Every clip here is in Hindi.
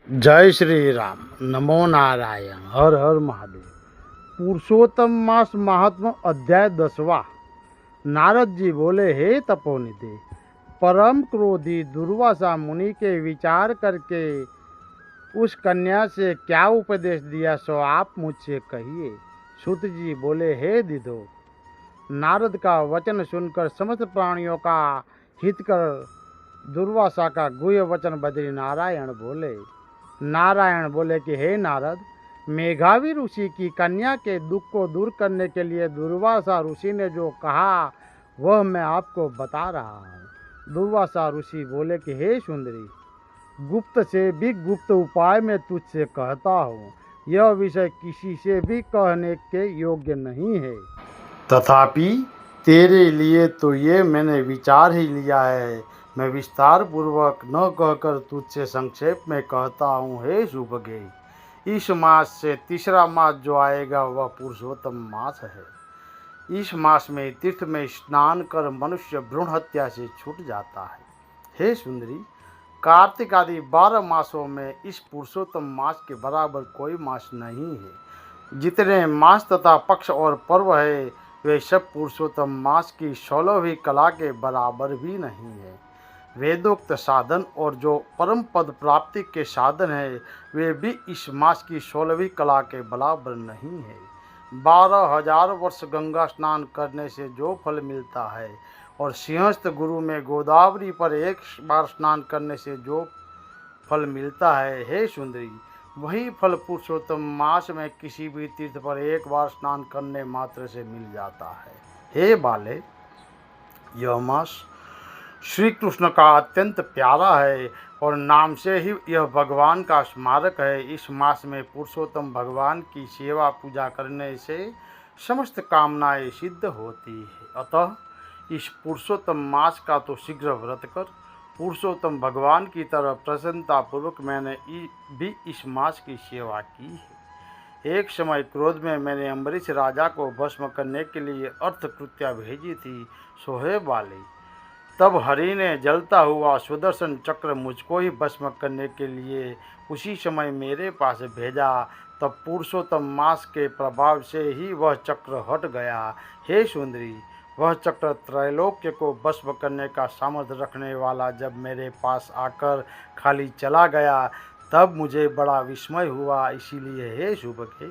जय श्री राम। नमो नारायण। हर हर महादेव। पुरुषोत्तम मास महात्मा अध्याय 10वां। नारद जी बोले, हे तपोनिधि, परम क्रोधी दुर्वासा मुनि के विचार करके उस कन्या से क्या उपदेश दिया सो आप मुझसे कहिए। सूत जी बोले, हे दिदो, नारद का वचन सुनकर समस्त प्राणियों का हित कर दुर्वासा का गुह्य वचन बद्री नारायण बोले कि हे नारद, मेघावी ऋषि की कन्या के दुख को दूर करने के लिए दुर्वासा ऋषि ने जो कहा वह मैं आपको बता रहा हूँ। दुर्वासा ऋषि बोले कि हे सुंदरी, गुप्त से भी गुप्त उपाय में तुझसे कहता हूँ, यह विषय किसी से भी कहने के योग्य नहीं है। तथापि तेरे लिए तो ये मैंने विचार ही लिया है। मैं विस्तार पूर्वक न कहकर तुझसे संक्षेप में कहता हूँ। हे सुभगे, इस मास से तीसरा मास जो आएगा वह पुरुषोत्तम मास है। इस मास में तीर्थ में स्नान कर मनुष्य भ्रूण हत्या से छूट जाता है। हे सुंदरी, कार्तिक आदि 12 मासों में इस पुरुषोत्तम मास के बराबर कोई मास नहीं है। जितने मास तथा पक्ष और पर्व है वे सब पुरुषोत्तम मास की 16वीं कला के बराबर भी नहीं है। वेदोक्त साधन और जो परम पद प्राप्ति के साधन है वे भी इस मास की 16वीं कला के बराबर नहीं है। 12,000 वर्ष गंगा स्नान करने से जो फल मिलता है और सिंहस्थ गुरु में गोदावरी पर एक बार स्नान करने से जो फल मिलता है, हे सुंदरी, वही फल पुरुषोत्तम मास में किसी भी तीर्थ पर एक बार स्नान करने मात्र से मिल जाता है। हे बाले, यह मास श्री कृष्ण का अत्यंत प्यारा है और नाम से ही यह भगवान का स्मारक है। इस मास में पुरुषोत्तम भगवान की सेवा पूजा करने से समस्त कामनाएं सिद्ध होती है। अतः इस पुरुषोत्तम मास का तो शीघ्र व्रत कर पुरुषोत्तम भगवान की तरफ प्रसन्नता पूर्वक मैंने भी इस मास की सेवा की है। एक समय क्रोध में मैंने अम्बरीश राजा को भस्म करने के लिए अर्थकृत्या भेजी थी। सोहे वाले, तब हरि ने जलता हुआ सुदर्शन चक्र मुझको ही भस्म करने के लिए उसी समय मेरे पास भेजा। तब पुरुषोत्तम मास के प्रभाव से ही वह चक्र हट गया। हे सुंदरी, वह चक्र त्रैलोक्य को भस्म करने का सामर्थ्य रखने वाला जब मेरे पास आकर खाली चला गया तब मुझे बड़ा विस्मय हुआ। इसीलिए हे सुभगे,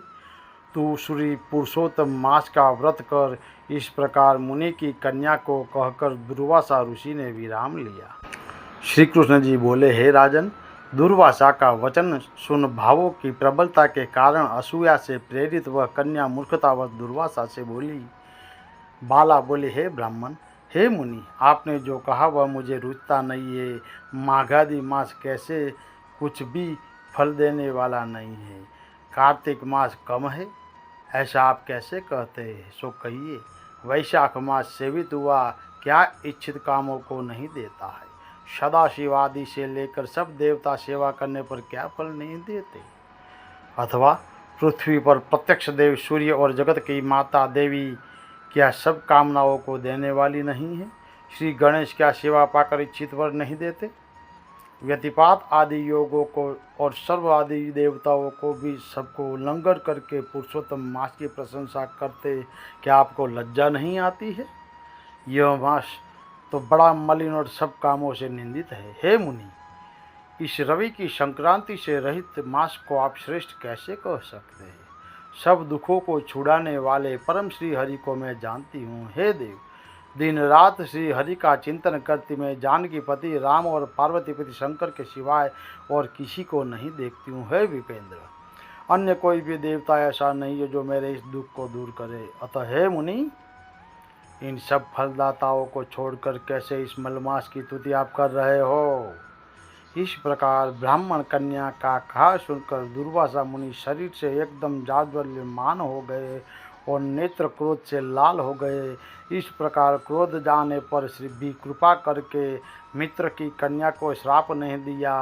तू श्री पुरुषोत्तम मास का व्रत कर। इस प्रकार मुनि की कन्या को कहकर दुर्वासा ऋषि ने विराम लिया। श्री कृष्ण जी बोले, हे राजन, दुर्वासा का वचन सुन भावों की प्रबलता के कारण असूया से प्रेरित वह कन्या मूर्खतावश दुर्वासा से बोली। बाला बोले, हे ब्राह्मण, हे मुनि, आपने जो कहा वह मुझे रुचता नहीं है। माघादि मास कैसे कुछ भी फल देने वाला नहीं है। कार्तिक मास कम है ऐसा आप कैसे कहते हैं, सो कहिए। वैशाख मास सेवित हुआ क्या इच्छित कामों को नहीं देता है। सदाशिव आदि से लेकर सब देवता सेवा करने पर क्या फल नहीं देते। अथवा पृथ्वी पर प्रत्यक्ष देव सूर्य और जगत की माता देवी क्या सब कामनाओं को देने वाली नहीं है। श्री गणेश क्या सेवा पाकर इच्छित वर नहीं देते। व्यतिपात आदि योगों को और सर्व आदि देवताओं को भी सबको उल्लंघन करके पुरुषोत्तम मास की प्रशंसा करते क्या आपको लज्जा नहीं आती है। यह मास तो बड़ा मलिन और सब कामों से निंदित है। हे मुनि, इस रवि की संक्रांति से रहित मास को आप श्रेष्ठ कैसे कह सकते हैं। सब दुखों को छुड़ाने वाले परम श्री हरि को मैं जानती हूँ। हे देव, दिन रात श्री हरि का चिंतन करती मैं जानकी पति राम और पार्वती पति शंकर के सिवाय और किसी को नहीं देखती हूँ। हे विपेंद्र, अन्य कोई भी देवता ऐसा नहीं है जो मेरे इस दुख को दूर करे। अतः हे मुनि, इन सब फलदाताओं को छोड़कर कैसे इस मलमास की स्तुति आप कर रहे हो। इस प्रकार ब्राह्मण कन्या का कहा सुनकर दुर्वासा मुनि शरीर से एकदम जाज्वल्यमान हो गए और नेत्र क्रोध से लाल हो गए। इस प्रकार क्रोध जाने पर श्री भी कृपा करके मित्र की कन्या को श्राप नहीं दिया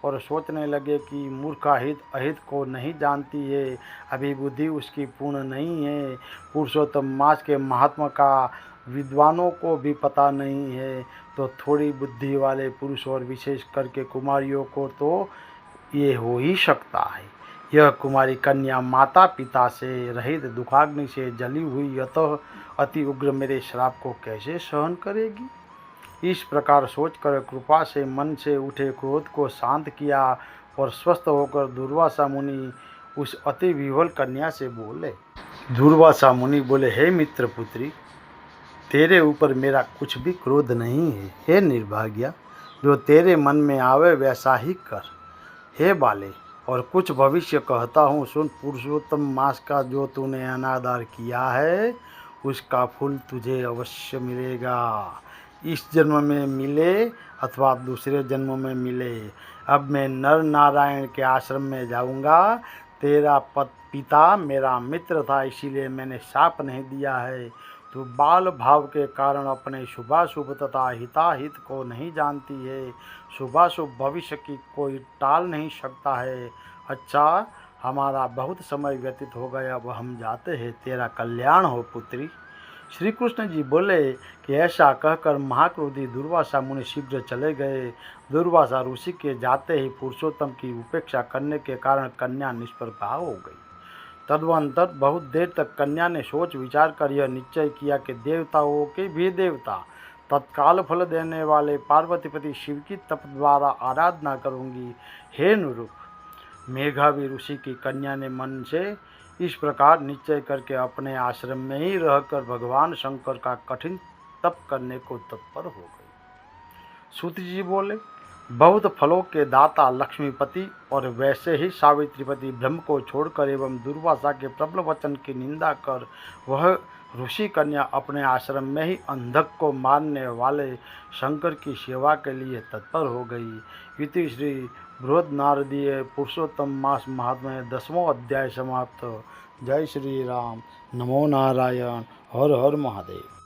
और सोचने लगे कि मूर्खा हित अहित को नहीं जानती है, अभी बुद्धि उसकी पूर्ण नहीं है। पुरुषोत्तम मास के महात्मा का विद्वानों को भी पता नहीं है, तो थोड़ी बुद्धि वाले पुरुष और विशेष करके कुमारियों को तो ये हो ही सकता है। यह कुमारी कन्या माता पिता से रहित दुखाग्नि से जली हुई अतः अति उग्र मेरे श्राप को कैसे सहन करेगी। इस प्रकार सोचकर कृपा से मन से उठे क्रोध को शांत किया और स्वस्थ होकर दुर्वासा मुनि उस अति विह्वल कन्या से बोले। दुर्वासा मुनि बोले, हे मित्र पुत्री, तेरे ऊपर मेरा कुछ भी क्रोध नहीं है। हे निर्भाग्या, जो तेरे मन में आवे वैसा ही कर। हे बाले, और कुछ भविष्य कहता हूँ सुन। पुरुषोत्तम मास का जो तूने अनादर किया है उसका फल तुझे अवश्य मिलेगा, इस जन्म में मिले अथवा दूसरे जन्म में मिले। अब मैं नर नारायण के आश्रम में जाऊंगा। तेरा पिता मेरा मित्र था, इसीलिए मैंने शाप नहीं दिया है। तू बाल भाव के कारण अपने शुभाशुभ तथा हिताहित को नहीं जानती है। शुभाशुभ भविष्य की कोई टाल नहीं सकता है। अच्छा, हमारा बहुत समय व्यतीत हो गया, अब हम जाते हैं। तेरा कल्याण हो पुत्री। श्री कृष्ण जी बोले कि ऐसा कहकर महाक्रोधी दुर्वासा मुनि शीघ्र चले गए। दुर्वासा ऋषि के जाते ही पुरुषोत्तम की उपेक्षा करने के कारण कन्या निष्प्रभा हो गई। तदवंतर बहुत देर तक कन्या ने सोच विचार कर यह निश्चय किया कि देवताओं के भी देवता तत्काल फल देने वाले पार्वतीपति शिव की तप द्वारा आराधना करूंगी। हे नृप, मेघावी ऋषि की कन्या ने मन से इस प्रकार निश्चय करके अपने आश्रम में ही रहकर भगवान शंकर का कठिन तप करने को तत्पर हो गई। सूत जी बोले, बहुत फलों के दाता लक्ष्मीपति और वैसे ही सावित्रीपति ब्रह्म को छोड़कर एवं दुर्वासा के प्रबल वचन की निंदा कर वह ऋषि कन्या अपने आश्रम में ही अंधक को मारने वाले शंकर की सेवा के लिए तत्पर हो गई। इति श्री बृहद नारदीय पुरुषोत्तम मास महात्म्य 10वां अध्याय समाप्त। जय श्री राम। नमो नारायण। हर हर महादेव।